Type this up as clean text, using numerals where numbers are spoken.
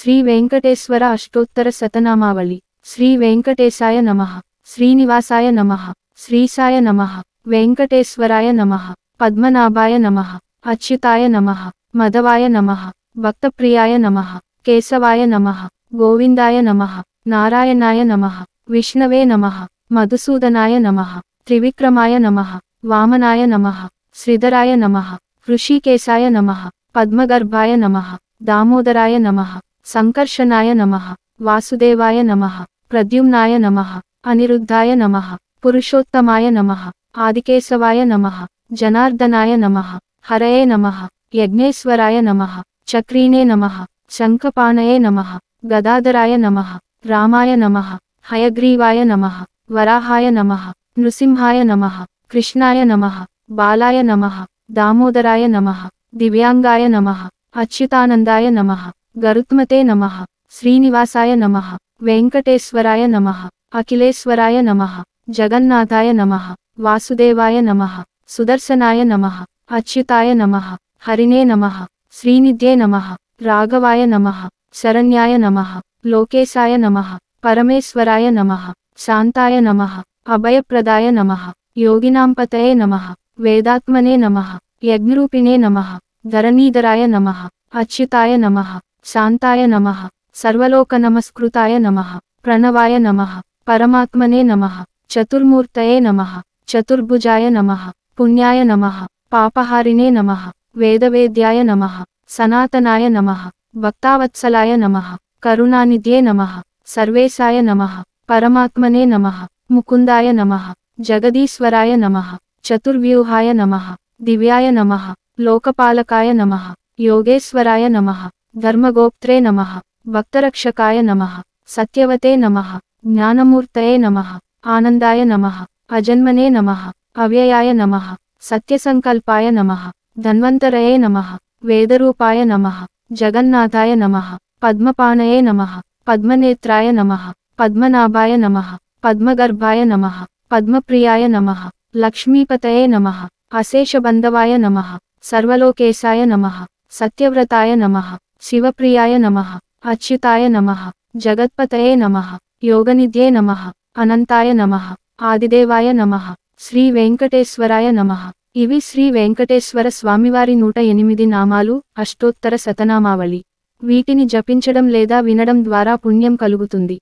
శ్రీ వెంకటేశ్వర అష్టోత్తర శతనామావళి. శ్రీ వెంకటేశాయ నమః, శ్రీనివాసాయ నమః, శ్రీశాయ నమః, వెంకటేశ్వరాయ నమః, పద్మనాభాయ నమః, అచ్యుతాయ నమః, మధవాయ నమః, భక్తప్రియాయ నమః, కేశవాయ నమః, గోవిందాయ నమః, నారాయణాయ నమః, విష్ణవే నమః, మధుసూదనాయ నమః, త్రివిక్రమాయ నమః, వామనాయ నమః, శ్రీధరాయ నమః, ఋషికేశాయ నమః, పద్మగర్భాయ నమః, దామోదరాయ నమః, సంకర్షణాయ నమః, వాసుదేవాయ నమః, ప్రద్యుమ్నాయ నమః, అనిరుద్ధాయ నమః, పురుషోత్తమాయ నమః, ఆదికేశవాయ నమః, జనార్దనాయ నమః, హరయే నమః, యజ్ఞేశ్వరాయ నమః, చక్రీనే నమః, శంఖపాణయే నమః, గదాధరాయ నమః, రామాయ నమః, హయగ్రీవాయ నమః, వరాహాయ నమః, నృసింహాయ నమః, కృష్ణాయ నమః, బాలాయ నమః, దామోదరాయ నమః, దివ్యాంగాయ నమః, అచ్యుతానందాయ నమః, గరుత్మతే నమః, శ్రీనివాసాయ నమః, వెంకటేశ్వరాయ నమః, అఖిలేశ్వరాయ నమః, జగన్నాథాయ నమః, వాసుదేవాయ నమః, సుదర్శనాయ నమః, అచ్యుతాయ నమః, హరిణే నమః, శ్రీనిధ్యే నమః, రాఘవాయ నమః, శరణ్యాయ నమః, లోకేశాయ నమః, పరమేశ్వరాయ నమః, శాంతాయ నమః, అభయప్రదాయ నమః, యోగినాంపతయే నమః, వేదాత్మనే నమః, యజ్ఞరూపిణే నమః, ధరణీధరాయ నమః, అచ్యుతాయ నమః, శాంతాయ నమః, సర్వలోక నమస్కృతాయ నమః, ప్రణవాయ నమః, పరమాత్మనే నమః, చతుర్మూర్తయే నమః, చతుర్భుజాయ నమః, పుణ్యాయ నమః, పాపహారిణే నమః, వేదవేద్యాయ నమః, సనాతనాయ నమః, భక్తావత్సలాయ నమః, కరుణానిధ్యే నమః, సర్వేశాయ నమః, పరమాత్మనే నమః, ముకుందాయ నమః, జగదీశ్వరాయ నమః, చతుర్వ్యూహాయ నమః, దివ్యాయ నమః, లోకపాలకాయ నమః, యోగేశ్వరాయ నమః, ధర్మగోప్త్రే నమః, భక్తరక్షకాయ నమః, సత్యవతే నమః, జ్ఞానమూర్తయే నమః, ఆనందాయ నమః, అజన్మనే నమః, అవ్యయాయ నమః, సత్యసంకల్పాయ నమః, ధన్వంతరయే నమః, వేదరూపాయ నమః, జగన్నాథాయ నమః, పద్మపాణయే నమః, పద్మనేత్రాయ నమః, పద్మనాభాయ నమః, పద్మగర్భాయ నమః, పద్మప్రియాయ నమః, లక్ష్మీపతయే నమః, అశేషబంధవాయ నమః, సర్వలోకేశాయ నమః, సత్యవ్రతాయ నమః, శివప్రియాయ నమః, అచ్యుతాయ నమః, జగత్పతయే నమః, యోగనిధ్యే నమః, అనంతాయ నమః, ఆదిదేవాయ నమః, శ్రీ వెంకటేశ్వరాయ నమః. ఇవి శ్రీ వెంకటేశ్వర స్వామివారి 108 నామాలు, అష్టోత్తర శతనామావళి. వీటిని జపించడం లేదా వినడం ద్వారా పుణ్యం కలుగుతుంది.